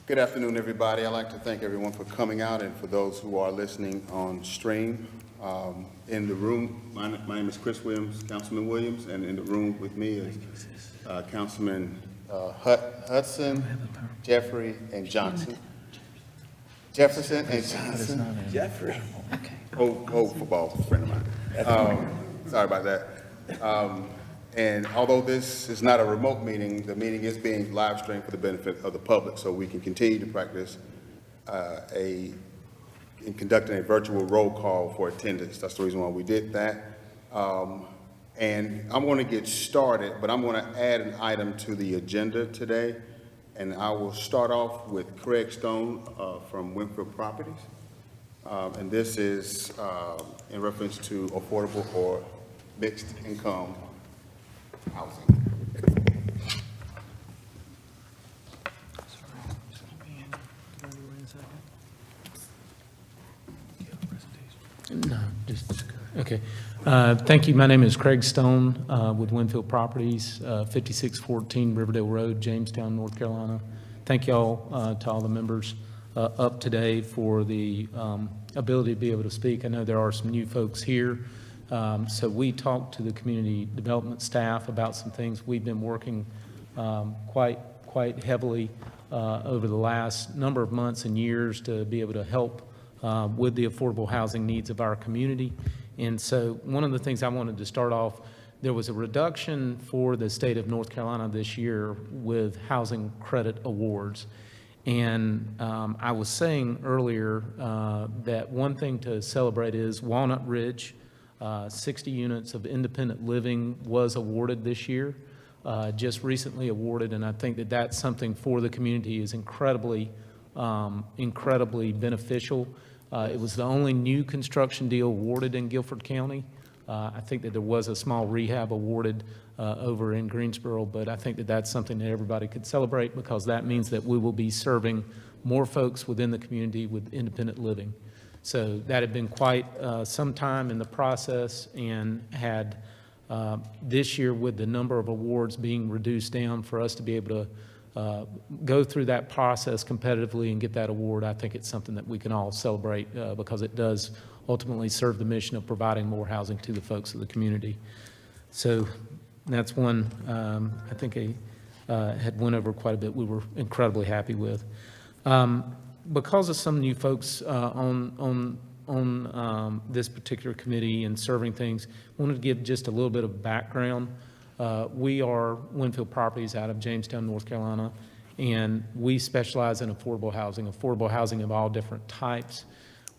Good afternoon, everybody. I'd like to thank everyone for coming out and for those who are listening on stream. In the room, my name is Chris Williams, Councilman Williams, and in the room with me is Councilman Hudson, Jeffrey, and Johnson. Jefferson and Johnson. Jeffrey. Old football friend of mine. Sorry about that. And although this is not a remote meeting, the meeting is being live streamed for the benefit of the public, so we can continue to practice in conducting a virtual roll call for attendance. That's the reason why we did that. And I'm going to get started, but I'm going to add an item to the agenda today, and I will start off with Craig Stone from Winfield Properties. And this is in reference to affordable or mixed income housing. No, just okay. Thank you. My name is Craig Stone with Winfield Properties, 5614 Riverdale Road, Jamestown, North Carolina. Thank you all to all the members up today for the ability to be able to speak. I know there are some new folks here. So we talked to the community development staff about some things we've been working quite heavily over the last number of months and years to be able to help with the affordable housing needs of our community. And so one of the things I wanted to start off, there was a reduction for the state of North Carolina this year with housing credit awards. And I was saying earlier that one thing to celebrate is Walnut Ridge, 60 units of independent living was awarded this year, just recently awarded, and I think that that's something for the community is incredibly beneficial. It was the only new construction deal awarded in Guilford County. I think that there was a small rehab awarded over in Greensboro, but I think that that's something that everybody could celebrate because that means that we will be serving more folks within the community with independent living. So that had been quite some time in the process, and had this year, with the number of awards being reduced down, for us to be able to go through that process competitively and get that award, I think it's something that we can all celebrate because it does ultimately serve the mission of providing more housing to the folks of the community. So that's one I think had went over quite a bit. We were incredibly happy with. Because of some new folks on this particular committee and serving things, I wanted to give just a little bit of background. We are Winfield Properties out of Jamestown, North Carolina, and we specialize in affordable housing of all different types.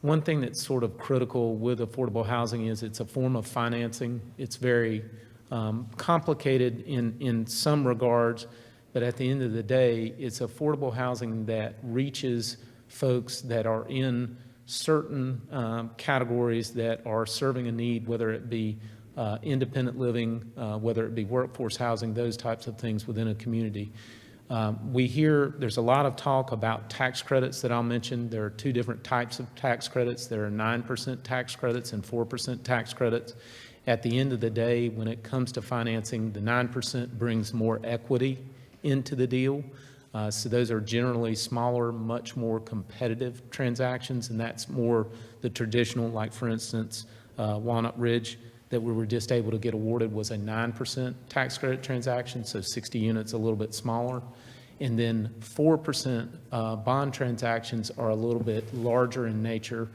One thing that's sort of critical with affordable housing is it's a form of financing. It's very complicated in some regards, but at the end of the day, it's affordable housing that reaches folks that are in certain categories that are serving a need, whether it be independent living, whether it be workforce housing, those types of things within a community. We hear there's a lot of talk about tax credits that I'll mention. There are two different types of tax credits. There are 9% tax credits and 4% tax credits. At the end of the day, when it comes to financing, the 9% brings more equity into the deal. So those are generally smaller, much more competitive transactions, and that's more the traditional, like for instance, Walnut Ridge that we were just able to get awarded was a 9% tax credit transaction, so 60 units, a little bit smaller. And then 4% bond transactions are a little bit larger in nature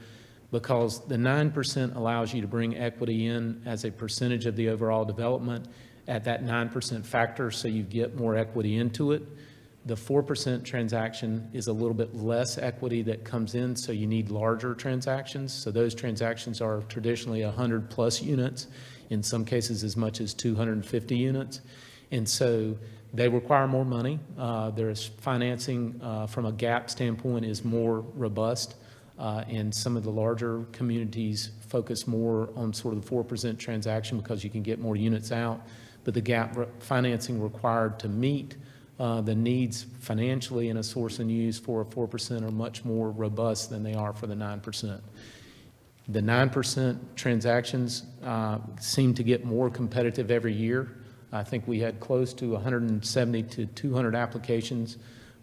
because the 9% allows you to bring equity in as a percentage of the overall development at that 9% factor, so you get more equity into it. The 4% transaction is a little bit less equity that comes in, so you need larger transactions. So those transactions are traditionally 100 plus units, in some cases as much as 250 units. And so they require more money. There's financing from a gap standpoint is more robust, and some of the larger communities focus more on sort of the 4% transaction because you can get more units out. But the gap financing required to meet the needs financially in a source and use for a 4% are much more robust than they are for the 9%. The 9% transactions seem to get more competitive every year. I think we had close to 170 to 200 applications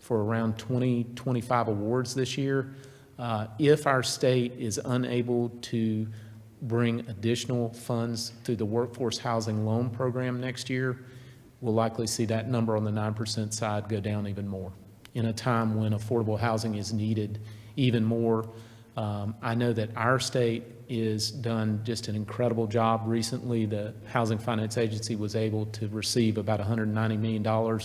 for around 25 awards this year. If our state is unable to bring additional funds through the Workforce Housing Loan Program next year, we'll likely see that number on the 9% side go down even more in a time when affordable housing is needed even more. I know that our state is done just an incredible job. Recently, the Housing Finance Agency was able to receive about $190 million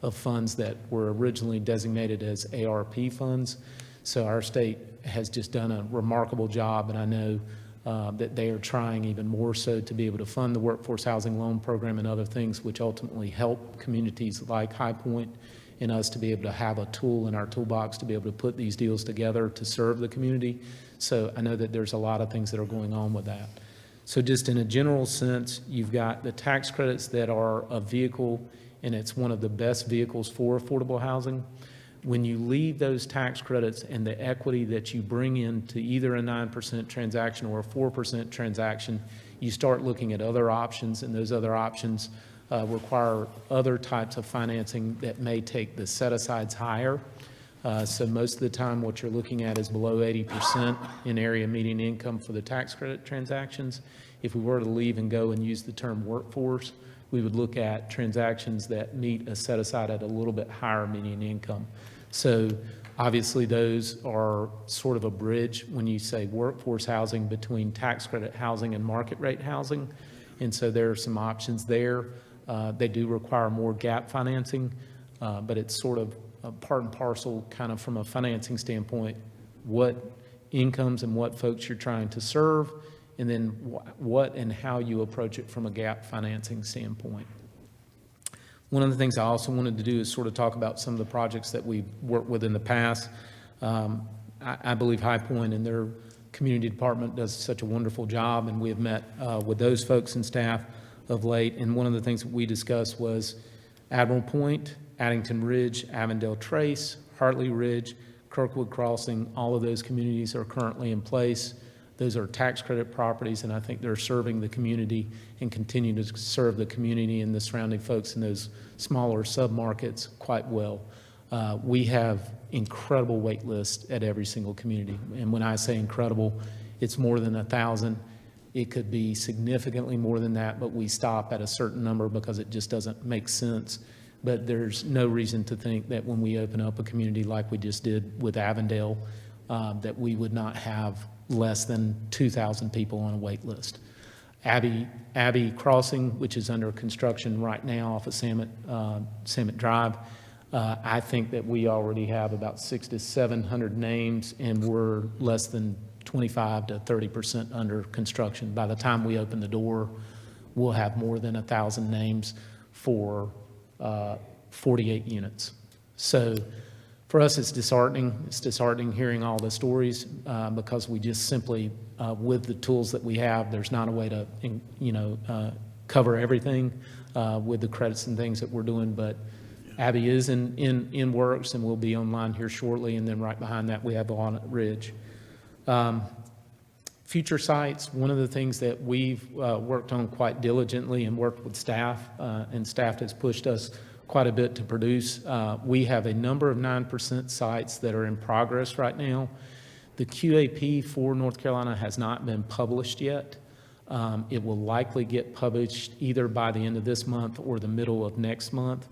of funds that were originally designated as ARP funds. So our state has just done a remarkable job, and I know that they are trying even more so to be able to fund the Workforce Housing Loan Program and other things which ultimately help communities like High Point and us to be able to have a tool in our toolbox to be able to put these deals together to serve the community. So I know that there's a lot of things that are going on with that. So just in a general sense, you've got the tax credits that are a vehicle, and it's one of the best vehicles for affordable housing. When you leave those tax credits and the equity that you bring into either a 9% transaction or a 4% transaction, you start looking at other options, and those other options require other types of financing that may take the set-asides higher. So most of the time what you're looking at is below 80% in area median income for the tax credit transactions. If we were to leave and go and use the term workforce, we would look at transactions that meet a set-aside at a little bit higher median income. So obviously those are sort of a bridge when you say workforce housing between tax credit housing and market rate housing. And so there are some options there. They do require more gap financing, but it's sort of a part and parcel kind of from a financing standpoint, what incomes and what folks you're trying to serve, and then what and how you approach it from a gap financing standpoint. One of the things I also wanted to do is sort of talk about some of the projects that we've worked with in the past. I believe High Point and their community department does such a wonderful job, and we have met with those folks and staff of late. And one of the things that we discussed was Admiral Point, Addington Ridge, Avondale Trace, Hartley Ridge, Kirkwood Crossing. All of those communities are currently in place. Those are tax credit properties, and I think they're serving the community and continue to serve the community and the surrounding folks in those smaller submarkets quite well. We have incredible wait lists at every single community, and when I say incredible, it's more than 1,000. It could be significantly more than that, but we stop at a certain number because it just doesn't make sense. But there's no reason to think that when we open up a community like we just did with Avondale, that we would not have less than 2,000 people on a wait list. Abbey Crossing, which is under construction right now off of Samet Drive, I think that we already have about 600 to 700 names, and we're less than 25 to 30% under construction. By the time we open the door, we'll have more than 1,000 names for 48 units. So for us, it's disheartening. It's disheartening hearing all the stories because we just simply, with the tools that we have, there's not a way to, cover everything with the credits and things that we're doing. But Abbey is in works and will be online here shortly. And then right behind that, we have Walnut Ridge. Future sites, one of the things that we've worked on quite diligently and worked with staff, and staff has pushed us quite a bit to produce. We have a number of 9% sites that are in progress right now. The QAP for North Carolina has not been published yet. It will likely get published either by the end of this month or the middle of next month.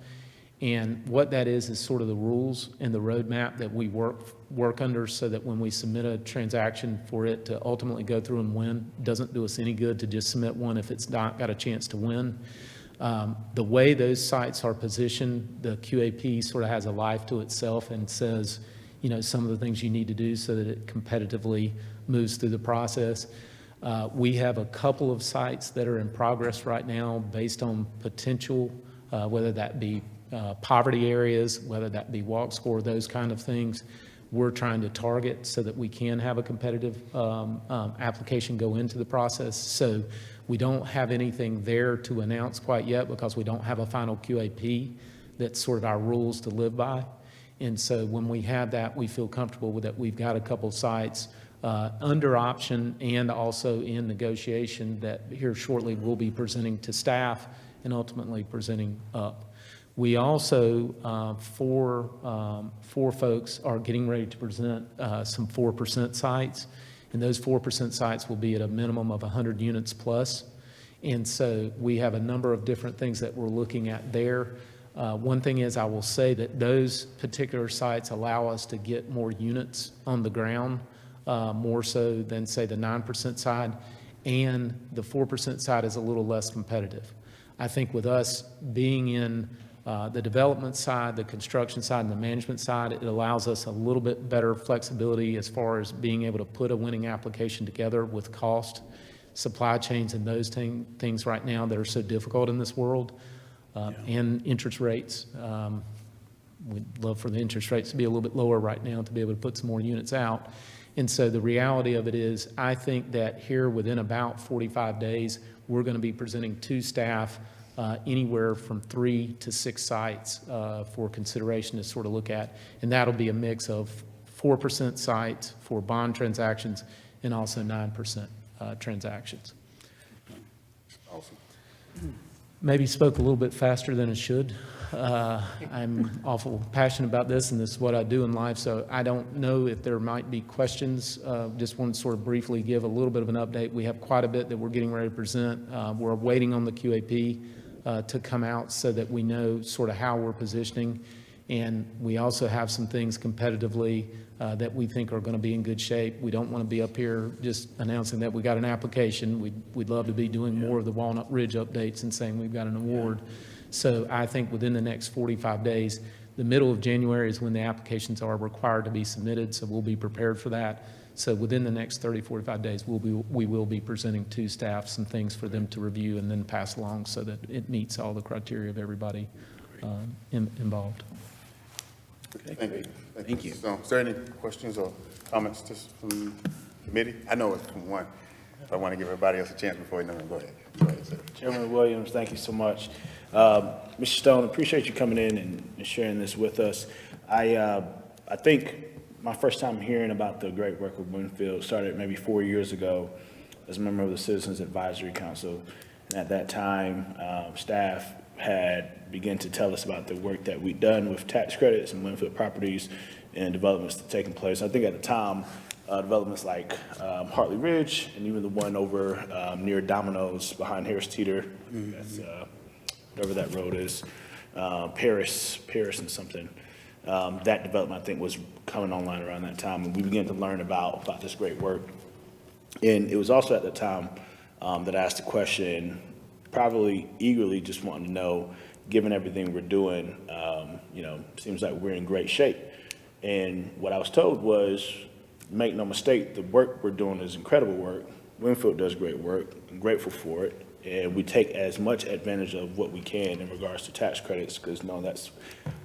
And what that is sort of the rules and the roadmap that we work under, so that when we submit a transaction for it to ultimately go through and win, it doesn't do us any good to just submit one if it's not got a chance to win. The way those sites are positioned, the QAP sort of has a life to itself and says, some of the things you need to do so that it competitively moves through the process. We have a couple of sites that are in progress right now based on potential, whether that be poverty areas, whether that be walk score, those kind of things. We're trying to target so that we can have a competitive application go into the process. So we don't have anything there to announce quite yet because we don't have a final QAP. That's sort of our rules to live by. And so when we have that, we feel comfortable with that. We've got a couple sites under option and also in negotiation that here shortly we'll be presenting to staff and ultimately presenting up. We also, four folks are getting ready to present some 4% sites, and those 4% sites will be at a minimum of 100 units plus. And so we have a number of different things that we're looking at there. One thing is, I will say that those particular sites allow us to get more units on the ground, more so than, say, the 9% side, and the 4% side is a little less competitive. I think with us being in the development side, the construction side, and the management side, it allows us a little bit better flexibility as far as being able to put a winning application together with cost, supply chains, and those things right now that are so difficult in this world, and interest rates. We'd love for the interest rates to be a little bit lower right now to be able to put some more units out. And so the reality of it is, I think that here within about 45 days, we're going to be presenting to staff anywhere from 3 to 6 sites for consideration to sort of look at. And that'll be a mix of 4% sites for bond transactions and also 9% transactions. Awesome. Maybe spoke a little bit faster than I should. I'm awful passionate about this, and this is what I do in life, so I don't know if there might be questions. Just want to sort of briefly give a little bit of an update. We have quite a bit that we're getting ready to present. We're waiting on the QAP to come out so that we know sort of how we're positioning, and we also have some things competitively that we think are going to be in good shape. We don't want to be up here just announcing that we got an application. We'd love to be doing more of the Walnut Ridge updates and saying we've got an award. So I think within the next 45 days, the middle of January is when the applications are required to be submitted, so we'll be prepared for that. So within the next 30, 45 days, we will be presenting to staff some things for them to review and then pass along so that it meets all the criteria of everybody involved. Okay. Thank you. So, is there any questions or comments just from the committee? I know it's from one. I want to give everybody else a chance before you know. Go ahead. Go ahead, sir. Chairman Williams, thank you so much. Mr. Stone, appreciate you coming in and sharing this with us. I think my first time hearing about the great work of Winfield started maybe 4 years ago as a member of the Citizens Advisory Council. And at that time, staff had begun to tell us about the work that we'd done with tax credits and Winfield properties and developments that taking place. I think at the time, developments like Hartley Ridge and even the one over near Domino's behind Harris Teeter, that's whatever that road is, Paris and something. That development, I think, was coming online around that time, and we began to learn about this great work. And it was also at the time that I asked the question, probably eagerly just wanting to know, given everything we're doing, seems like we're in great shape. And what I was told was, make no mistake, the work we're doing is incredible work. Winfield does great work. I'm grateful for it. And we take as much advantage of what we can in regards to tax credits, because that's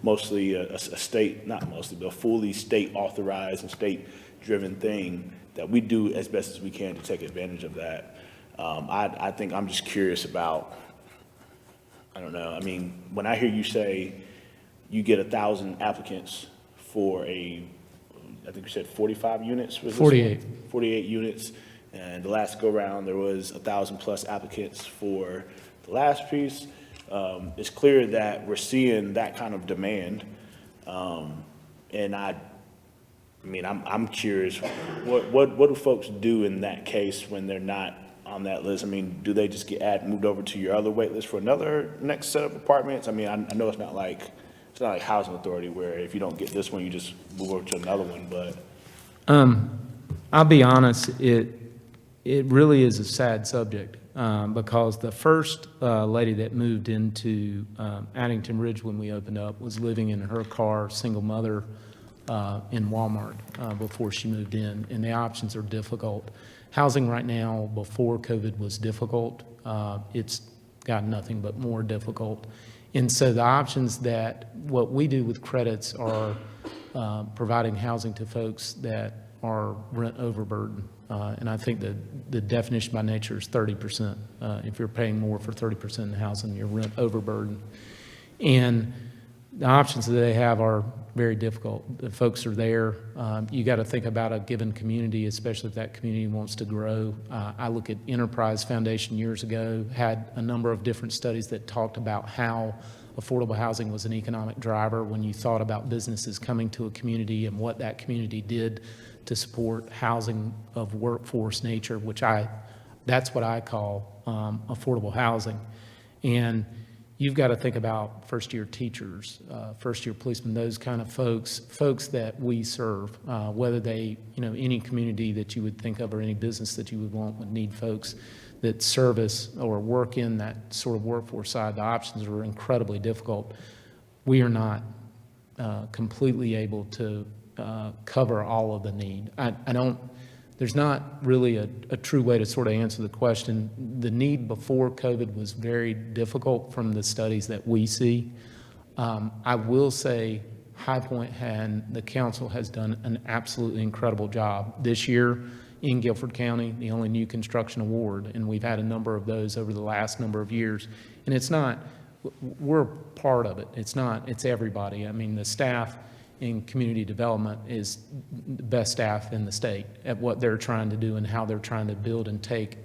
mostly a state, not mostly, but a fully state authorized and state driven thing that we do as best as we can to take advantage of that. I think I'm just curious about, I don't know, I mean, when I hear you say you get 1,000 applicants for I think you said 45 units? Was 48. 48 units. And the last go round, there was 1,000 plus applicants for the last piece. It's clear that we're seeing that kind of demand. And I'm curious, what do folks do in that case when they're not on that list? I mean, do they just get moved over to your other wait list for another next set of apartments? I mean, I know it's not like housing authority where if you don't get this one, you just move over to another one, but. I'll be honest, it really is a sad subject because the first lady that moved into Addington Ridge when we opened up was living in her car, single mother, in Walmart before she moved in, and the options are difficult. Housing right now before COVID was difficult. It's gotten nothing but more difficult. And so the options what we do with credits are providing housing to folks that are rent overburden. And I think that the definition by nature is 30%. If you're paying more for 30% in housing, you're rent overburden. And the options that they have are very difficult. The folks are there. You got to think about a given community, especially if that community wants to grow. I look at Enterprise Foundation years ago, had a number of different studies that talked about how affordable housing was an economic driver, when you thought about businesses coming to a community and what that community did to support housing of workforce nature, that's what I call affordable housing. And you've got to think about first-year teachers, first-year policemen, those kind of folks that we serve, whether they, any community that you would think of or any business that you would want would need folks that service or work in that sort of workforce side. The options are incredibly difficult. We are not completely able to cover all of the need. There's not really a true way to sort of answer the question. The need before COVID was very difficult from the studies that we see. I will say High Point and the council has done an absolutely incredible job this year in Guilford County, the only new construction award, and we've had a number of those over the last number of years. And it's not, we're part of it. It's everybody. I mean, the staff in community development is the best staff in the state at what they're trying to do and how they're trying to build and take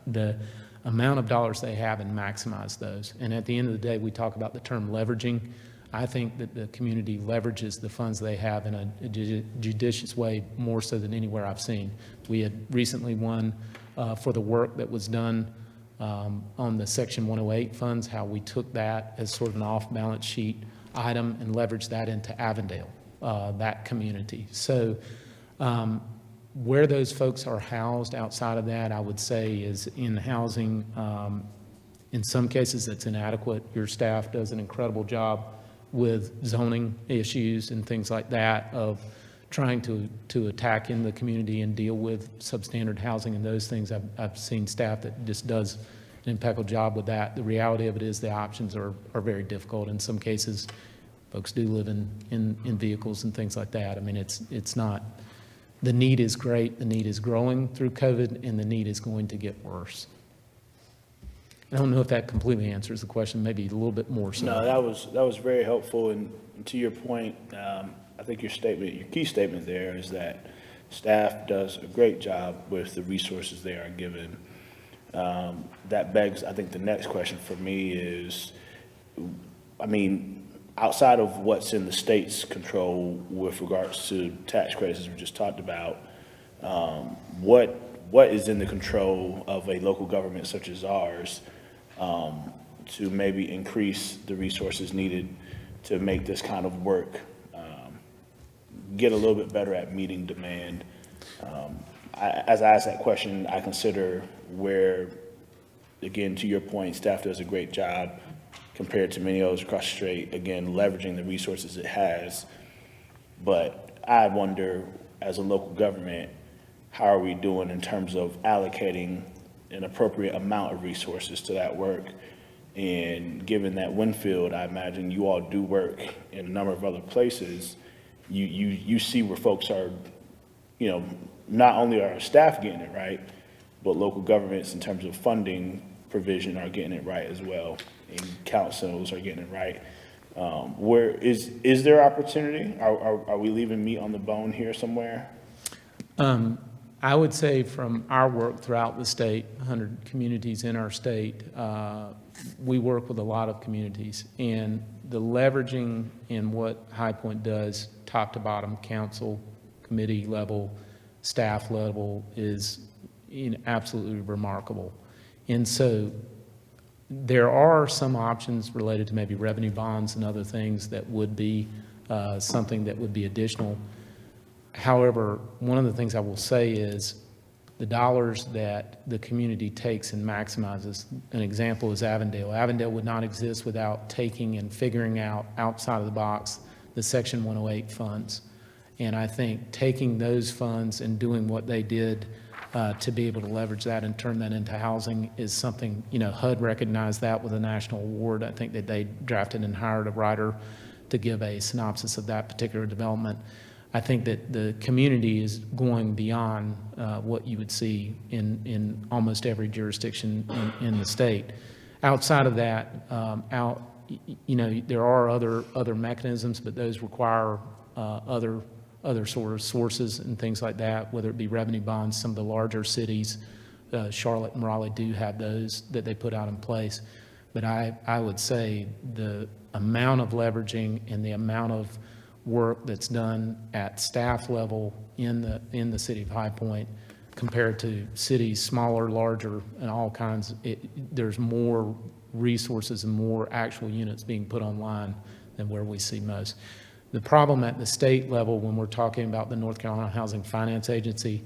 the amount of dollars they have and maximize those. And at the end of the day, we talk about the term leveraging. I think that the community leverages the funds they have in a judicious way more so than anywhere I've seen. We had recently won for the work that was done on the Section 108 funds, how we took that as sort of an off-balance sheet item and leverage that into Avondale, that community. So where those folks are housed outside of that, I would say, is in housing. In some cases, it's inadequate. Your staff does an incredible job with zoning issues and things like that, of trying to attack in the community and deal with substandard housing and those things. I've seen staff that just does an impeccable job with that. The reality of it is the options are very difficult. In some cases, folks do live in vehicles and things like that. I mean, it's not, the need is great, the need is growing through COVID, and the need is going to get worse. I don't know if that completely answers the question, maybe a little bit more so. No, that was very helpful. And to your point, I think your key statement there is that staff does a great job with the resources they are given. That begs, I think, the next question for me is, I mean, outside of what's in the state's control with regards to tax credits, as we just talked about, what is in the control of a local government such as ours to maybe increase the resources needed to make this kind of work get a little bit better at meeting demand? As I ask that question, I consider where, again, to your point, staff does a great job compared to many others across the street, again, leveraging the resources it has. But I wonder, as a local government, how are we doing in terms of allocating an appropriate amount of resources to that work? And given that Winfield, I imagine you all do work in a number of other places, you see where folks are, not only are staff getting it right, but local governments in terms of funding provision are getting it right as well, and councils are getting it right. Where is there opportunity? Are we leaving meat on the bone here somewhere? I would say from our work throughout the state, 100 communities in our state, we work with a lot of communities, and the leveraging in what High Point does, top to bottom, council, committee level, staff level, is absolutely remarkable. And so there are some options related to maybe revenue bonds and other things that would be something that would be additional. However, one of the things I will say is the dollars that the community takes and maximizes, an example is Avondale. Avondale would not exist without taking and figuring out outside of the box the Section 108 funds. And I think taking those funds and doing what they did to be able to leverage that and turn that into housing is something, HUD recognized that with a national award. I think that they drafted and hired a writer to give a synopsis of that particular development. I think that the community is going beyond what you would see in almost every jurisdiction in the state. Outside of that, there are other mechanisms, but those require other sort of sources and things like that, whether it be revenue bonds. Some of the larger cities, Charlotte and Raleigh, do have those that they put out in place. But I would say the amount of leveraging and the amount of work that's done at staff level in the city of High Point compared to cities smaller, larger, and all kinds, there's more resources and more actual units being put online than where we see most. The problem at the state level, when we're talking about the North Carolina Housing Finance Agency,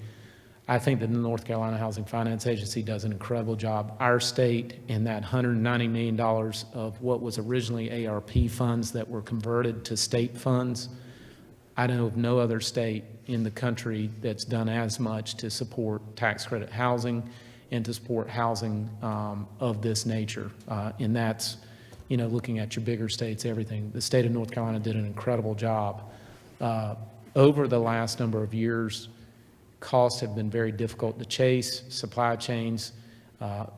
I think that the North Carolina Housing Finance Agency does an incredible job. Our state, in that $190 million of what was originally ARP funds that were converted to state funds, I know of no other state in the country that's done as much to support tax credit housing and to support housing of this nature. And that's, looking at your bigger states, everything. The state of North Carolina did an incredible job. Over the last number of years, costs have been very difficult to chase, supply chains.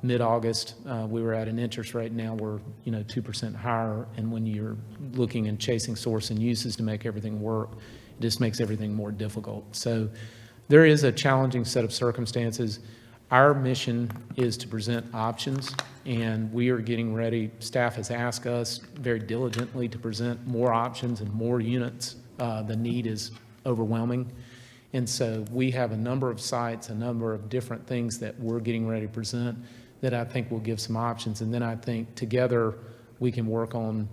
Mid-August, we were at an interest rate, now we're 2% higher, and when you're looking and chasing source and uses to make everything work, it just makes everything more difficult. So there is a challenging set of circumstances. Our mission is to present options, and we are getting ready. Staff has asked us very diligently to present more options and more units. The need is overwhelming. And so we have a number of sites, a number of different things that we're getting ready to present that I think will give some options. And then I think together we can work on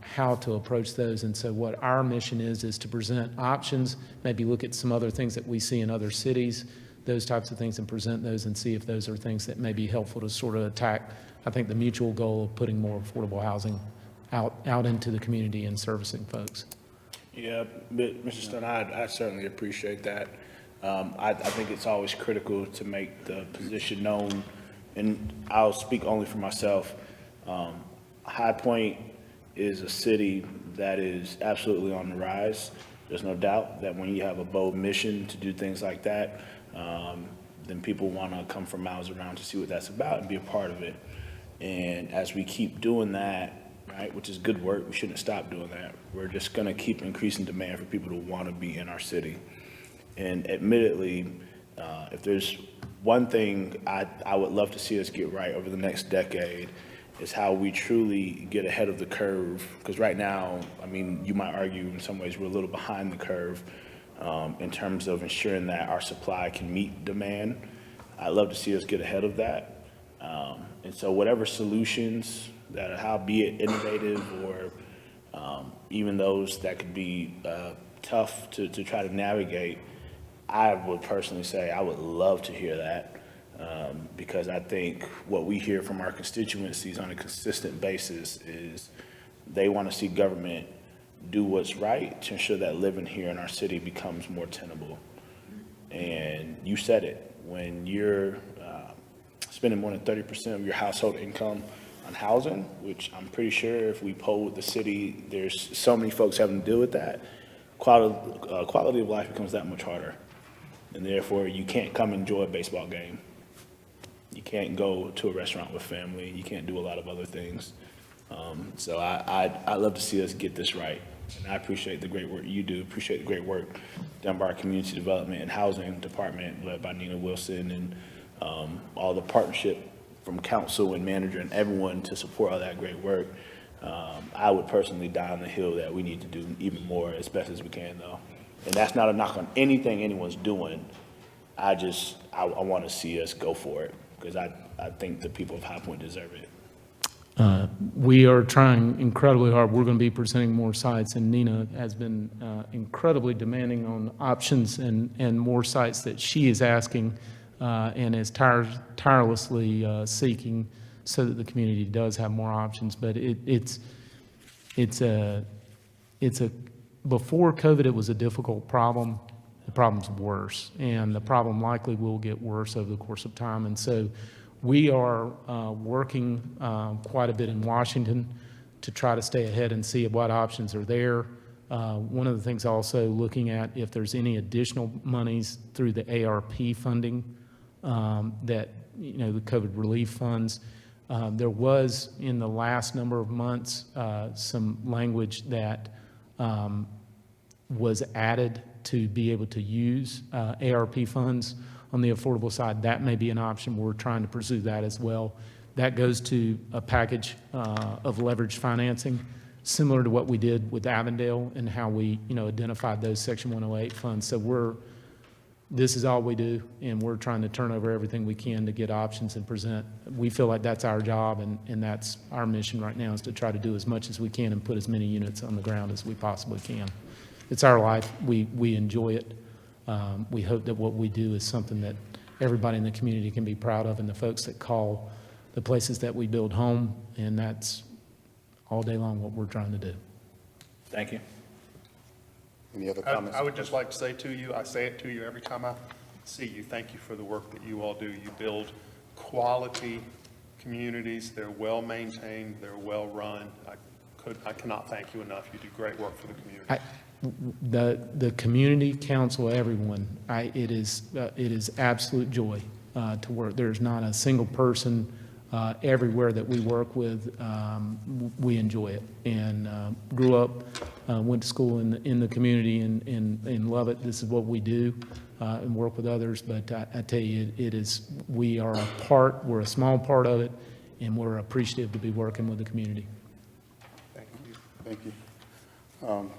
how to approach those. And so what our mission is to present options, maybe look at some other things that we see in other cities, those types of things, and present those and see if those are things that may be helpful to sort of attack, I think, the mutual goal of putting more affordable housing out into the community and servicing folks. Yeah, but Mr. Stone, I certainly appreciate that. I think it's always critical to make the position known, and I'll speak only for myself. High Point is a city that is absolutely on the rise. There's no doubt that when you have a bold mission to do things like that, then people want to come from miles around to see what that's about and be a part of it. And as we keep doing that, right, which is good work, we shouldn't stop doing that. We're just going to keep increasing demand for people to want to be in our city. And admittedly, if there's one thing I would love to see us get right over the next decade, is how we truly get ahead of the curve. Because right now, I mean, you might argue in some ways we're a little behind the curve in terms of ensuring that our supply can meet demand. I'd love to see us get ahead of that. And so whatever solutions that, how be it innovative or even those that could be tough to try to navigate, I would personally say I would love to hear that. Because I think what we hear from our constituencies on a consistent basis is they want to see government do what's right to ensure that living here in our city becomes more tenable. And you said it, when you're spending more than 30% of your household income on housing, which I'm pretty sure if we polled the city, there's so many folks having to deal with that, quality of life becomes that much harder. And therefore, you can't come enjoy a baseball game. You can't go to a restaurant with family. You can't do a lot of other things. So I'd love to see us get this right. And I appreciate the great work you do, appreciate the great work done by our Community Development and Housing Department led by Nina Wilson and all the partnership from council and manager and everyone to support all that great work. I would personally die on the hill that we need to do even more as best as we can, though. And that's not a knock on anything anyone's doing. I want to see us go for it because I think the people of High Point deserve it. We are trying incredibly hard. We're going to be presenting more sites, and Nina has been incredibly demanding on options and more sites that she is asking and is tirelessly seeking so that the community does have more options. But before COVID, it was a difficult problem. The problem's worse, and the problem likely will get worse over the course of time. And so we are working quite a bit in Washington to try to stay ahead and see what options are there. One of the things also looking at if there's any additional monies through the ARP funding that, the COVID relief funds. There was in the last number of months some language that was added to be able to use ARP funds on the affordable side. That may be an option. We're trying to pursue that as well. That goes to a package of leveraged financing similar to what we did with Avondale and how we, identified those Section 108 funds. So this is all we do, and we're trying to turn over everything we can to get options and present. We feel like that's our job, and that's our mission right now, is to try to do as much as we can and put as many units on the ground as we possibly can. It's our life. We enjoy it. We hope that what we do is something that everybody in the community can be proud of, and the folks that call the places that we build home, and that's all day long what we're trying to do. Thank you. Any other comments? I would just like to say to you, I say it to you every time I see you, thank you for the work that you all do. You build quality communities. They're well-maintained, they're well-run. I cannot thank you enough. You do great work for the community. The community council, everyone, it is absolute joy to work. There's not a single person everywhere that we work with. We enjoy it, and grew up, went to school in the community, and love it. This is what we do, and work with others. But I tell you, we're a small part of it, and we're appreciative to be working with the community. Thank you. Thank you.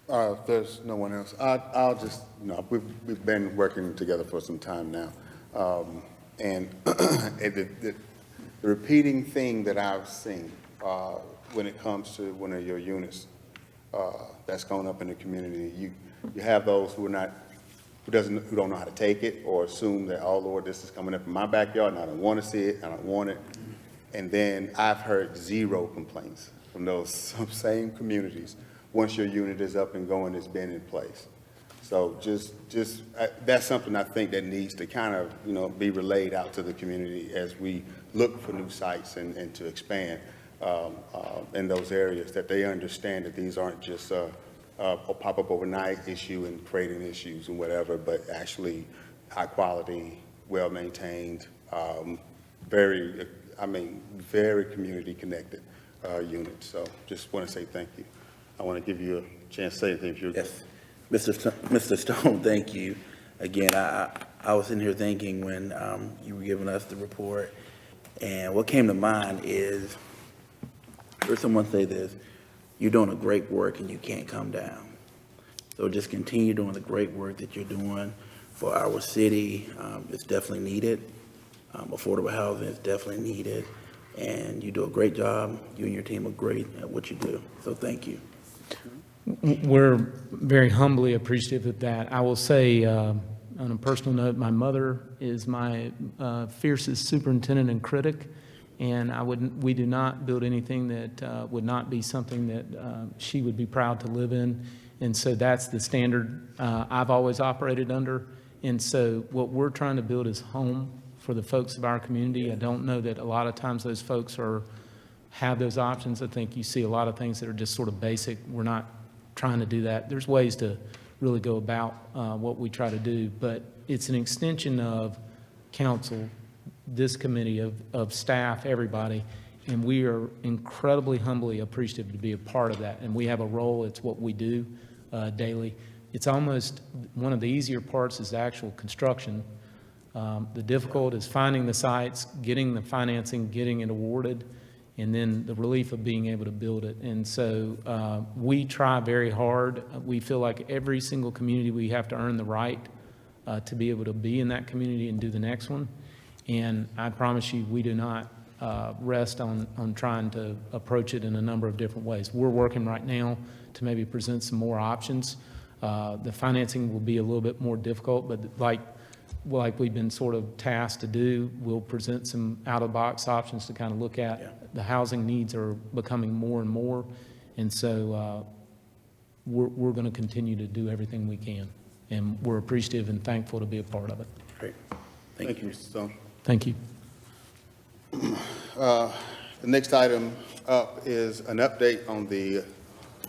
If there's no one else, I'll just, we've been working together for some time now. And the repeating thing that I've seen when it comes to one of your units that's going up in the community, you have those who don't know how to take it, or assume that, oh Lord, this is coming up in my backyard and I don't want to see it, I don't want it. And then I've heard zero complaints from those same communities once your unit is up and going, it's been in place. So that's something I think that needs to kind of, be relayed out to the community as we look for new sites and to expand in those areas, that they understand that these aren't just a pop-up overnight issue and creating issues and whatever, but actually high quality, well-maintained, very community connected units. So just want to say thank you. I want to give you a chance to say anything if you're. Yes. Mr. Stone, thank you. Again, I was in here thinking when you were giving us the report, and what came to mind is, heard someone say this: you're doing a great work and you can't come down. So just continue doing the great work that you're doing for our city. It's definitely needed. Affordable housing is definitely needed, and you do a great job. You and your team are great at what you do. So thank you. We're very humbly appreciative of that. I will say, on a personal note, my mother is my fiercest superintendent and critic, and we do not build anything that would not be something that she would be proud to live in. And so that's the standard I've always operated under. And so what we're trying to build is home for the folks of our community. I don't know that a lot of times those folks have those options. I think you see a lot of things that are just sort of basic. We're not trying to do that. There's ways to really go about what we try to do, but it's an extension of council, this committee, of staff, everybody, and we are incredibly humbly appreciative to be a part of that. And we have a role. It's what we do daily. It's almost one of the easier parts is the actual construction. The difficult is finding the sites, getting the financing, getting it awarded, and then the relief of being able to build it. And so we try very hard. We feel like every single community, we have to earn the right to be able to be in that community and do the next one. And I promise you, we do not rest on trying to approach it in a number of different ways. We're working right now to maybe present some more options. The financing will be a little bit more difficult, but like we've been sort of tasked to do, we'll present some out-of-the-box options to kind of look at. Yeah. The housing needs are becoming more and more, and so we're going to continue to do everything we can, and we're appreciative and thankful to be a part of it. Great. Thank you, Mr. Stone. Thank you. The next item up is an update on the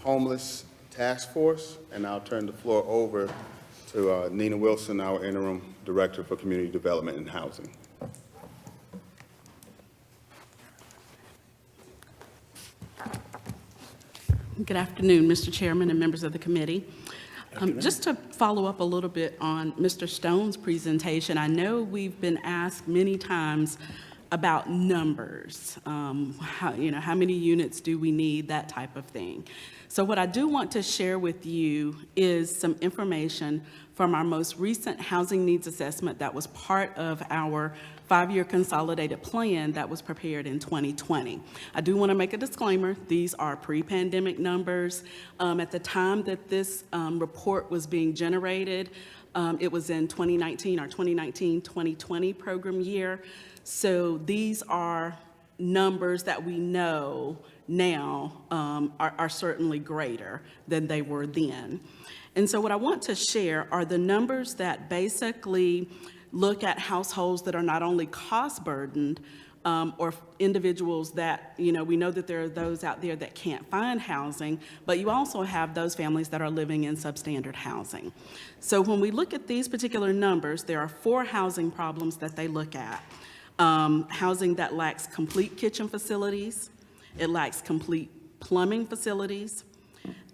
homeless task force, and I'll turn the floor over to Nina Wilson, our interim director for community development and housing. Good afternoon, Mr. Chairman and members of the committee. Just to follow up a little bit on Mr. Stone's presentation, I know we've been asked many times about numbers, how many units do we need, that type of thing. So what I do want to share with you is some information from our most recent housing needs assessment that was part of our 5-year consolidated plan that was prepared in 2020. I do want to make a disclaimer. These are pre-pandemic numbers. At the time that this report was being generated, it was in 2019, our 2019-2020 program year. So these are numbers that we know now are certainly greater than they were then. And so what I want to share are the numbers that basically look at households that are not only cost burdened or individuals that, we know that there are those out there that can't find housing, but you also have those families that are living in substandard housing. So when we look at these particular numbers, there are 4 housing problems that they look at. Housing that lacks complete kitchen facilities, it lacks complete plumbing facilities,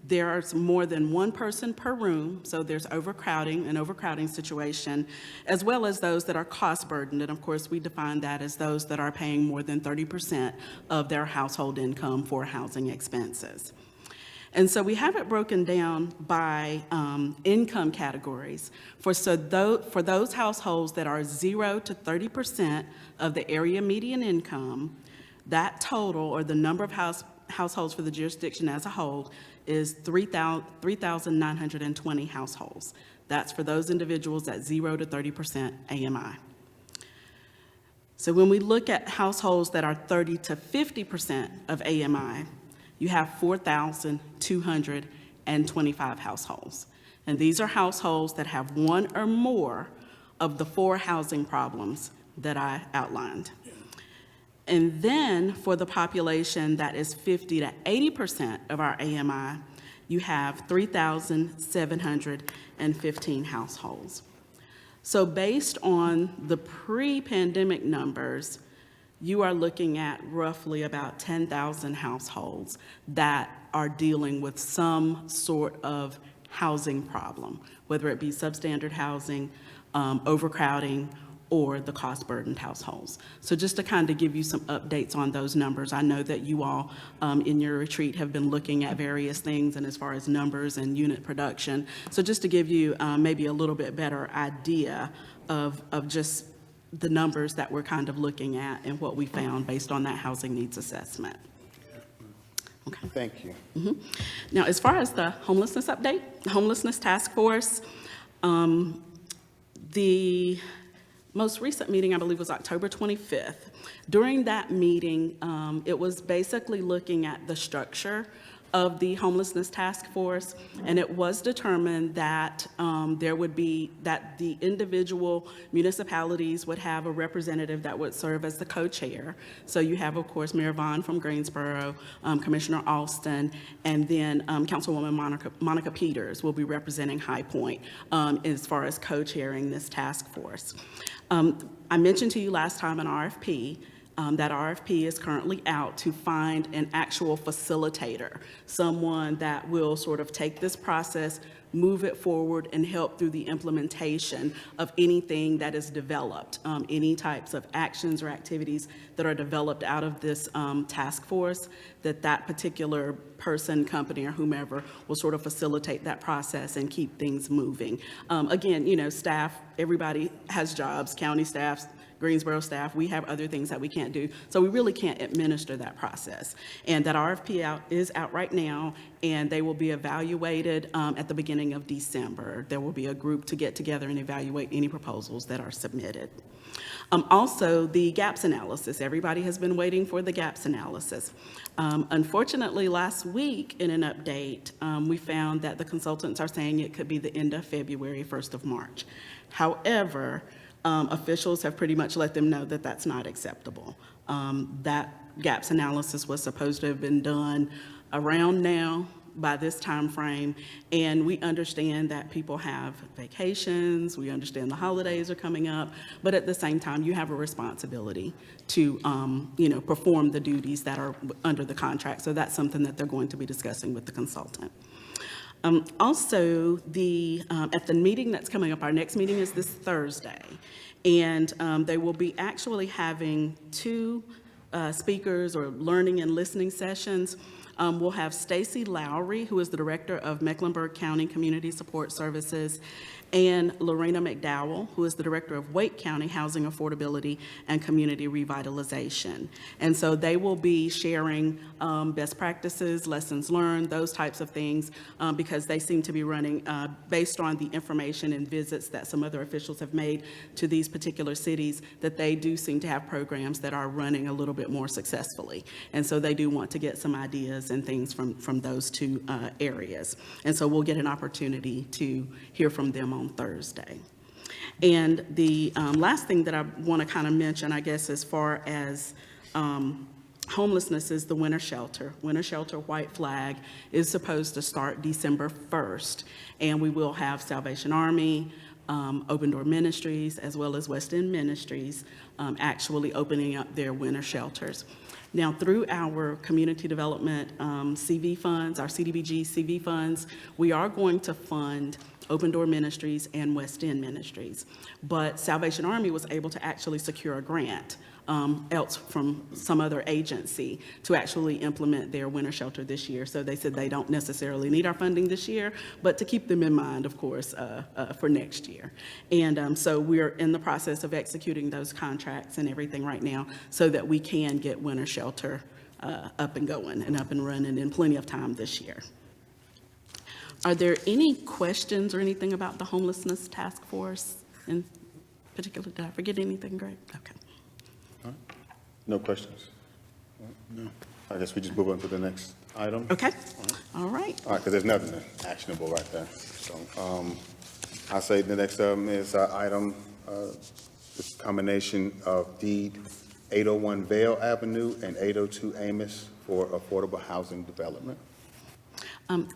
there's more than one person per room, so there's an overcrowding situation, as well as those that are cost burdened. And of course, we define that as those that are paying more than 30% of their household income for housing expenses. And so we have it broken down by income categories. For those households that are 0 to 30% of the area median income, that total, or the number of households for the jurisdiction as a whole, is 3,920 households. That's for those individuals at 0 to 30% AMI. So when we look at households that are 30 to 50% of AMI, you have 4,225 households. And these are households that have one or more of the 4 housing problems that I outlined. And then for the population that is 50 to 80% of our AMI, you have 3,715 households. So based on the pre-pandemic numbers, you are looking at roughly about 10,000 households that are dealing with some sort of housing problem, whether it be substandard housing, overcrowding, or the cost-burdened households. So just to kind of give you some updates on those numbers, I know that you all in your retreat have been looking at various things and as far as numbers and unit production. So just to give you maybe a little bit better idea of just the numbers that we're kind of looking at and what we found based on that housing needs assessment. Okay. Thank you. Now, as far as the homelessness update, the homelessness task force, the most recent meeting, I believe, was October 25th. During that meeting, it was basically looking at the structure of the homelessness task force, and it was determined that that the individual municipalities would have a representative that would serve as the co-chair. So you have, of course, Mayor Vaughn from Greensboro, Commissioner Alston, and then Councilwoman Monica Peters will be representing High Point as far as co-chairing this task force. I mentioned to you last time an RFP. That RFP is currently out to find an actual facilitator, someone that will sort of take this process, move it forward, and help through the implementation of anything that is developed, any types of actions or activities that are developed out of this task force, that particular person, company, or whomever will sort of facilitate that process and keep things moving. Again, staff, everybody has jobs, county staff, Greensboro staff, we have other things that we can't do, so we really can't administer that process. And that RFP is out right now, and they will be evaluated at the beginning of December. There will be a group to get together and evaluate any proposals that are submitted. Also, the gaps analysis. Everybody has been waiting for the gaps analysis. Unfortunately, last week in an update, we found that the consultants are saying it could be the end of February, 1st of March. However, officials have pretty much let them know that that's not acceptable. That gaps analysis was supposed to have been done around now, by this time frame, and we understand that people have vacations, we understand the holidays are coming up, but at the same time, you have a responsibility to perform the duties that are under the contract. So that's something that they're going to be discussing with the consultant. Also, at the meeting that's coming up, our next meeting is this Thursday, and they will be actually having two speakers or learning and listening sessions. We'll have Stacy Lowry, who is the Director of Mecklenburg County Community Support Services, and Lorena McDowell, who is the Director of Wake County Housing Affordability and Community Revitalization. And so they will be sharing best practices, lessons learned, those types of things, because they seem to be running, based on the information and visits that some other officials have made to these particular cities, that they do seem to have programs that are running a little bit more successfully. And so they do want to get some ideas and things from those two areas. And so we'll get an opportunity to hear from them on Thursday. And the last thing that I want to kind of mention, I guess, as far as homelessness is the winter shelter. Winter shelter White Flag is supposed to start December 1st, and we will have Salvation Army, Open Door Ministries, as well as West End Ministries actually opening up their winter shelters. Now, through our community development CV funds, our CDBG CV funds, we are going to fund Open Door Ministries and West End Ministries. But Salvation Army was able to actually secure a grant else from some other agency to actually implement their winter shelter this year. So they said they don't necessarily need our funding this year, but to keep them in mind, of course, for next year. And so we're in the process of executing those contracts and everything right now so that we can get winter shelter up and going and up and running in plenty of time this year. Are there any questions or anything about the homelessness task force in particular? Did I forget anything, Greg? Okay. No questions? No. I guess we just move on to the next item. Okay. All right. All right, because there's nothing actionable right there. So I say the next is item, this combination of deed 801 Vale Avenue and 802 Amos for affordable housing development.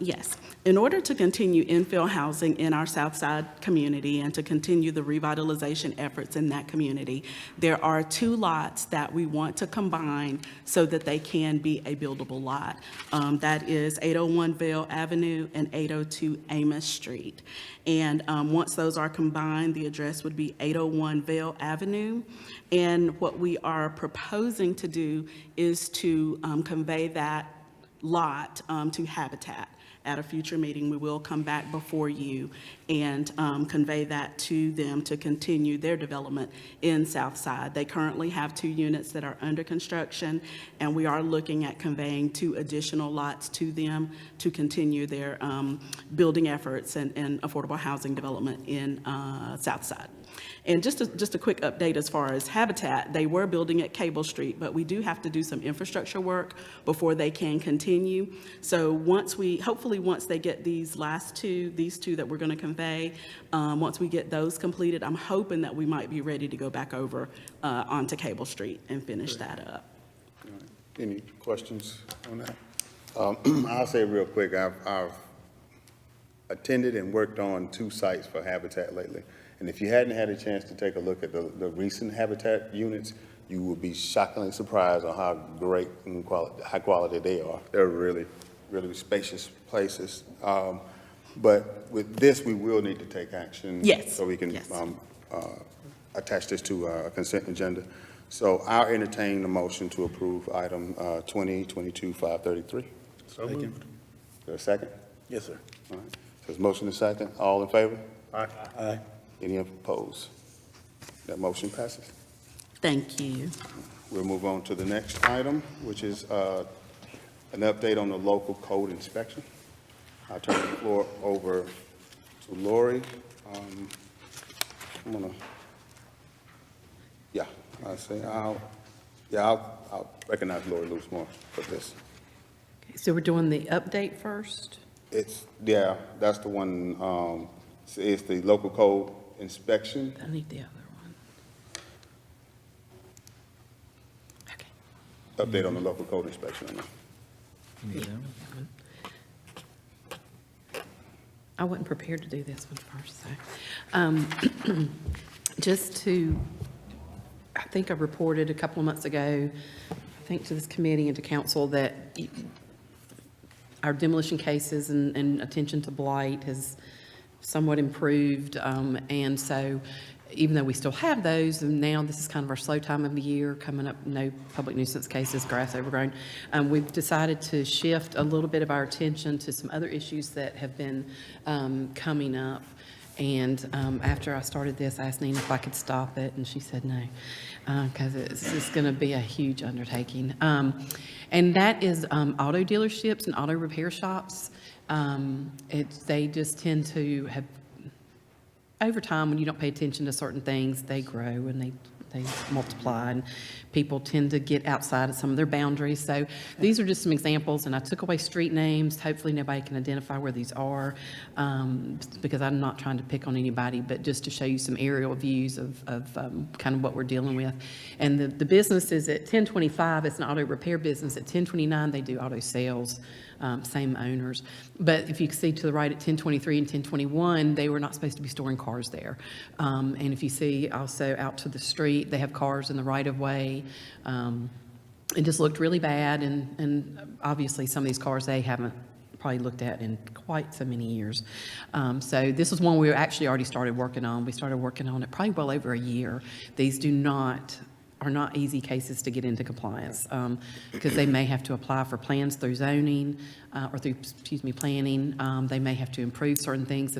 Yes. In order to continue infill housing in our South Side community and to continue the revitalization efforts in that community, there are two lots that we want to combine so that they can be a buildable lot. That is 801 Vale Avenue and 802 Amos Street. And once those are combined, the address would be 801 Vale Avenue. And what we are proposing to do is to convey that lot to Habitat. At a future meeting, we will come back before you and convey that to them to continue their development in Southside. They currently have 2 units that are under construction, and we are looking at conveying 2 additional lots to them to continue their building efforts and affordable housing development in Southside. And just a quick update as far as Habitat, they were building at Cable Street, but we do have to do some infrastructure work before they can continue. So hopefully once they get these two that we're going to convey, once we get those completed, I'm hoping that we might be ready to go back over onto Cable Street and finish that up. All right. Any questions on that? I'll say real quick, I've attended and worked on 2 sites for Habitat lately. And if you hadn't had a chance to take a look at the recent Habitat units, you will be shockingly surprised on how great and high quality they are. They're really, really spacious places. But with this, we will need to take action. Yes. So we can Yes. Attach this to a consent agenda. So I'll entertain the motion to approve item 2022-533. So moved. Is there a second? Yes, sir. All right. So there's motion and second. All in favor? Aye. Aye. Any opposed? That motion passes. Thank you. We'll move on to the next item, which is an update on the local code inspection. I'll turn the floor over to Lori. I'll recognize Lori Loosemore for this. So we're doing the update first? That's the one, it's the local code inspection. I need the other one. Okay. Update on the local code inspection. I wasn't prepared to do this one first, so. Just to, I think I reported a couple of months ago, I think to this committee and to council that our demolition cases and attention to blight has somewhat improved. And so even though we still have those, and now this is kind of our slow time of the year, coming up, no public nuisance cases, grass overgrown, we've decided to shift a little bit of our attention to some other issues that have been coming up. And after I started this, I asked Nina if I could stop it, and she said no, because it's going to be a huge undertaking. And that is auto dealerships and auto repair shops. They just tend to have, over time, when you don't pay attention to certain things, they grow and they multiply, and people tend to get outside of some of their boundaries. So these are just some examples, and I took away street names. Hopefully nobody can identify where these are, because I'm not trying to pick on anybody, but just to show you some aerial views of kind of what we're dealing with. And the business is at 1025, it's an auto repair business. At 1029, they do auto sales. Same owners. But if you see to the right at 1023 and 1021, they were not supposed to be storing cars there. And if you see also out to the street, they have cars in the right of way. It just looked really bad. And obviously some of these cars they haven't probably looked at in quite so many years. So this is one we actually already started working on. We started working on it probably well over a year. These are not easy cases to get into compliance, because they may have to apply for plans through zoning or through, planning. They may have to improve certain things,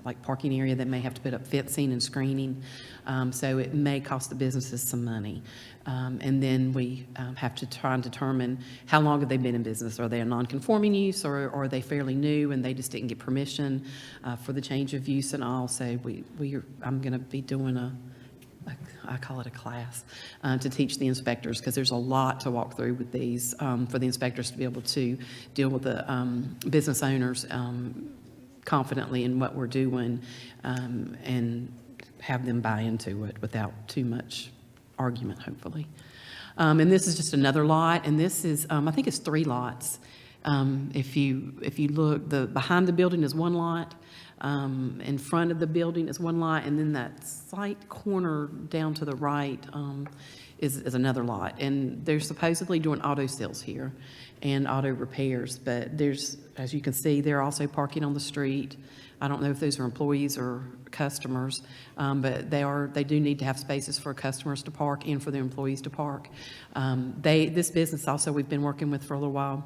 like parking area. They may have to put up fencing and screening. So it may cost the businesses some money. And then we have to try and determine how long have they been in business. Are they a non-conforming use, or are they fairly new and they just didn't get permission for the change of use and all? So I'm going to be doing I call it a class, to teach the inspectors, because there's a lot to walk through with these, for the inspectors to be able to deal with the business owners confidently in what we're doing, and have them buy into it without too much argument, hopefully. And this is just another lot, and this is, I think it's 3 lots. If you look, behind the building is 1 lot. In front of the building is 1 lot, and then that slight corner down to the right is another lot. And they're supposedly doing auto sales here and auto repairs, but there's, as you can see, they're also parking on the street. I don't know if those are employees or customers, but they do need to have spaces for customers to park and for their employees to park. This business also we've been working with for a little while,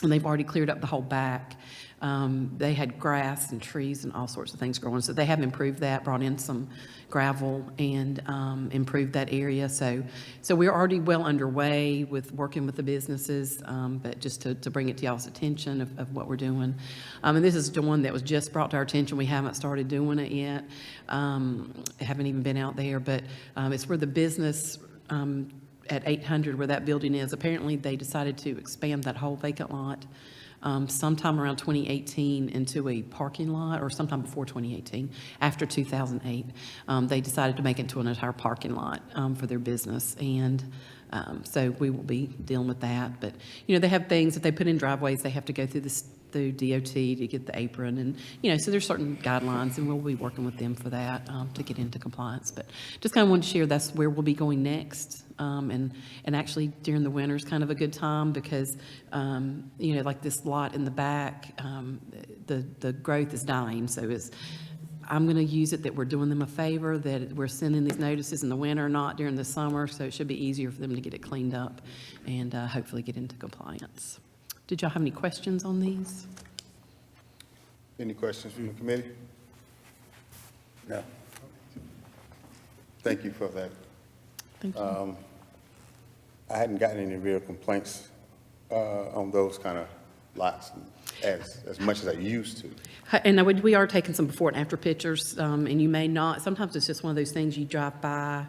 and they've already cleared up the whole back. They had grass and trees and all sorts of things growing, so they have improved that, brought in some gravel and improved that area. So we're already well underway with working with the businesses, but just to bring it to y'all's attention of what we're doing. And this is the one that was just brought to our attention. We haven't started doing it yet. Haven't even been out there, but it's where the business at 800, where that building is. Apparently, they decided to expand that whole vacant lot sometime around 2018 into a parking lot, or sometime before 2018, after 2008. They decided to make it into an entire parking lot for their business, and so we will be dealing with that. But, they have things, if they put in driveways, they have to go through DOT to get the apron, and, so there's certain guidelines, and we'll be working with them for that to get into compliance. But just kind of wanted to share that's where we'll be going next. And actually during the winter is kind of a good time because, like this lot in the back, the growth is dying. So I'm going to use it that we're doing them a favor, that we're sending these notices in the winter, not during the summer. So it should be easier for them to get it cleaned up and hopefully get into compliance. Did y'all have any questions on these? Any questions from the committee? No. Thank you for that. Thank you. I hadn't gotten any real complaints on those kind of lots as much as I used to. And we are taking some before and after pictures, and you may not, sometimes it's just one of those things you drive by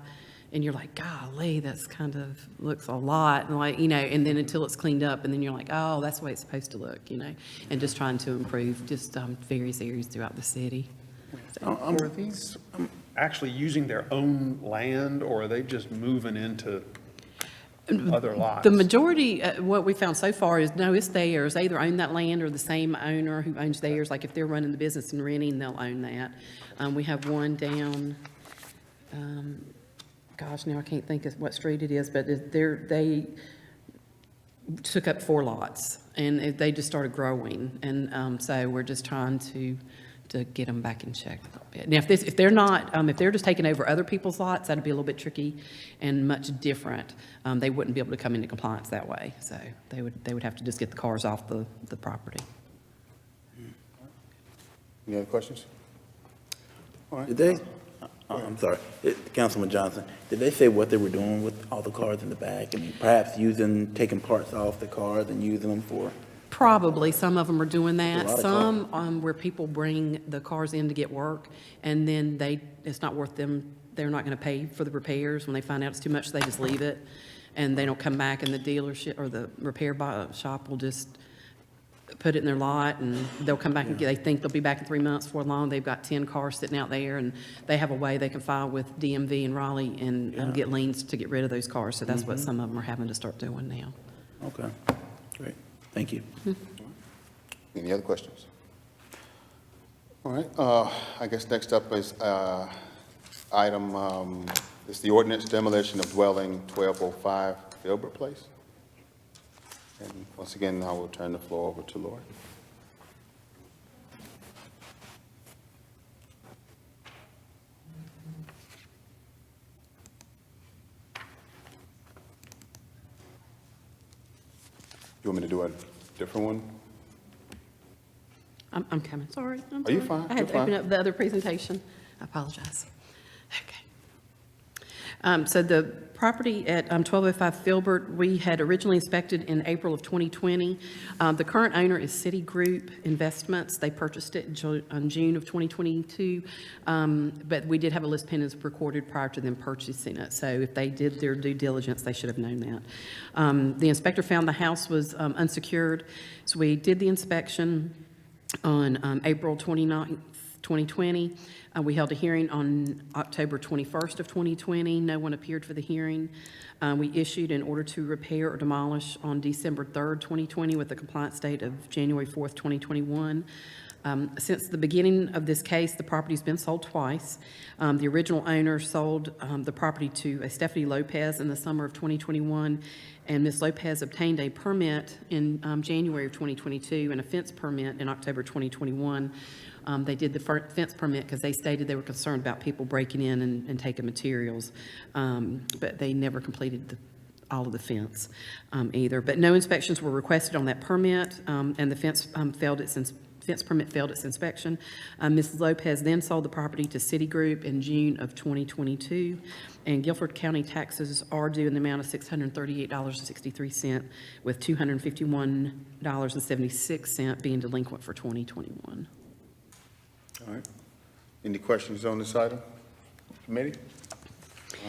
and you're like, golly, that's kind of looks a lot, and and then until it's cleaned up, and then you're like, oh, that's the way it's supposed to look, and just trying to improve just various areas throughout the city. Are these actually using their own land, or are they just moving into other lots? The majority, what we found so far is, no, it's theirs. They either own that land or the same owner who owns theirs. Like if they're running the business and renting, they'll own that. We have one down, gosh, now I can't think of what street it is, but took up 4 lots, and they just started growing. And so we're just trying to get them back in check a little bit. Now, if they're not, if they're just taking over other people's lots, that'd be a little bit tricky and much different. They wouldn't be able to come into compliance that way. So they would have to just get the cars off the property. Any other questions? All right. Did they, I'm sorry, Councilman Johnson, did they say what they were doing with all the cars in the back? I mean, perhaps taking parts off the cars and using them for? Probably, some of them are doing A that. lot of Some, where people bring the cars in to get work, and then it's not worth them, they're not gonna pay for the repairs. When they find out it's too much, they just leave it, and they don't come back, and the dealership or the repair shop will just put it in their lot, and they'll come back and they think they'll be back in 3 months. For long, they've got 10 cars sitting out there, and they have a way they can file with DMV in Raleigh and get liens to get rid of those cars. So that's what some of them are having to start doing now. Okay, great, thank you. Any other questions? All right, I guess next up is item, is the ordinance demolition of dwelling 1205 Filbert Place. And once again, I will turn the floor over to Lori. You want me to do a different one? I'm coming, sorry. I'm Are you sorry. fine? I had You're to open fine. up the other presentation. I apologize. Okay. So the property at 1205 Filbert, we had originally inspected in April of 2020. The current owner is Citigroup Investments. They purchased it in June of 2022, but we did have a list pendants recorded prior to them purchasing it. So if they did their due diligence, they should have known that. The inspector found the house was unsecured, so we did the inspection on April 29th, 2020. We held a hearing on October 21st of 2020. No one appeared for the hearing. We issued an order to repair or demolish on December 3rd, 2020 with the compliance date of January 4th, 2021. Since the beginning of this case, the property's been sold twice. The original owner sold the property to a Stephanie Lopez in the summer of 2021, and Ms. Lopez obtained a permit in January of 2022 and a fence permit in October 2021. They did the fence permit because they stated they were concerned about people breaking in and taking materials, but they never completed all of the fence either. But no inspections were requested on that permit, and the fence permit failed its inspection. Ms. Lopez then sold the property to Citigroup in June of 2022, and Guilford County taxes are due in the amount of $638.63, with $251.76 being delinquent for 2021. All right. Any questions on this item? Committee?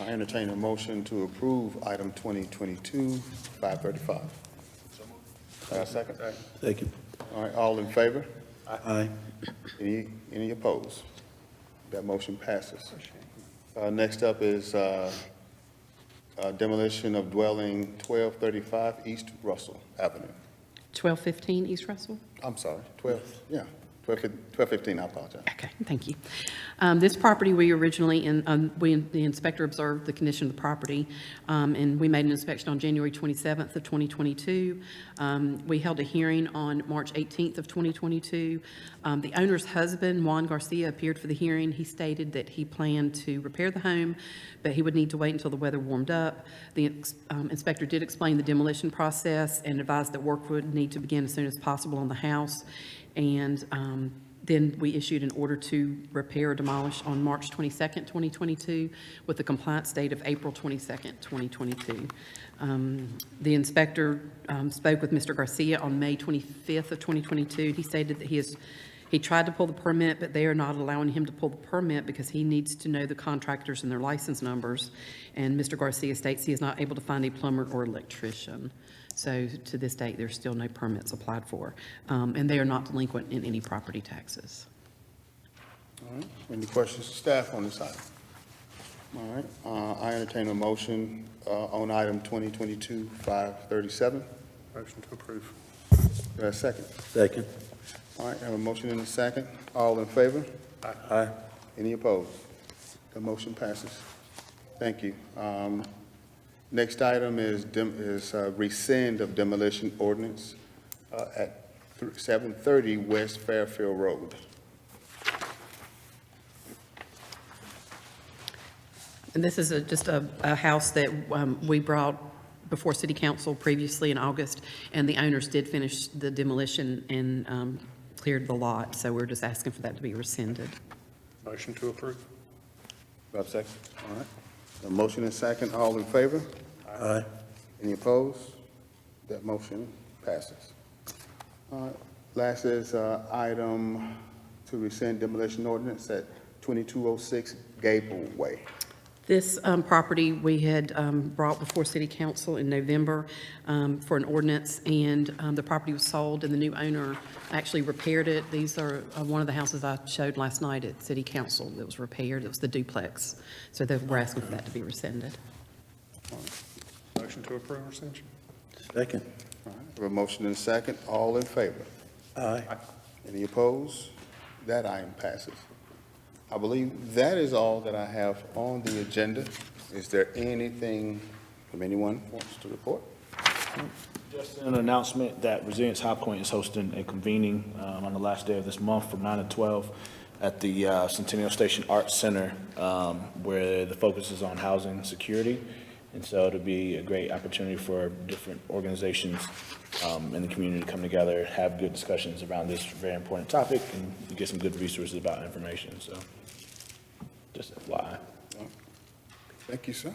I entertain a motion to approve item 2022-535. Second? Second. All right, all in favor? Aye. Any opposed? That motion passes. Next up is demolition of dwelling 1235 East Russell Avenue. 1215 East Russell? I'm sorry, 1215, I apologize. Okay, thank you. This property, we originally, the inspector observed the condition of the property, and we made an inspection on January 27th of 2022. We held a hearing on March 18th of 2022. The owner's husband, Juan Garcia, appeared for the hearing. He stated that he planned to repair the home, but he would need to wait until the weather warmed up. The inspector did explain the demolition process and advised that work would need to begin as soon as possible on the house. And then we issued an order to repair or demolish on March 22nd, 2022, with the compliance date of April 22nd, 2022. The inspector spoke with Mr. Garcia on May 25th of 2022. He stated that he tried to pull the permit, but they are not allowing him to pull the permit because he needs to know the contractors and their license numbers. And Mr. Garcia states he is not able to find a plumber or electrician. So to this date, there's still no permits applied for, and they are not delinquent in any property taxes. All right, any questions to staff on this item? All right, I entertain a motion on item 2022-537. Motion to approve. A second. Second. All right, I have a motion and a second. All in favor? Aye. Any opposed? The motion passes. Thank you. Next item is rescind of demolition ordinance at 730 West Fairfield Road. And this is just a house that we brought before city council previously in August, and the owners did finish the demolition and cleared the lot, so we're just asking for that to be rescinded. Motion to approve. Do I have a second? All right. A motion and second, all in favor? Aye. Any opposed? That motion passes. All right. Last is item to rescind demolition ordinance at 2206 Gable Way. This property we had brought before city council in November for an ordinance, and the property was sold, and the new owner actually repaired it. These are one of the houses I showed last night at city council that was repaired. It was the duplex. So we're asking for that to be rescinded. Motion to approve rescission. Second. All right. We have a motion and a second, all in favor? Aye. Any opposed? That item passes. I believe that is all that I have on the agenda. Is there anything from anyone who wants to report? Just an announcement that Resilience High Point is hosting a convening on the last day of this month from 9 to 12 at the Centennial Station Arts Center, where the focus is on housing security. And so it'll be a great opportunity for different organizations in the community to come together, have good discussions around this very important topic, and get some good resources about information. So just FYI. Thank you, sir.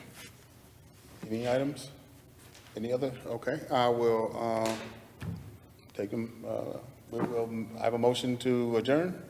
Any items? Any other? Okay, I will take them. I have a motion to adjourn.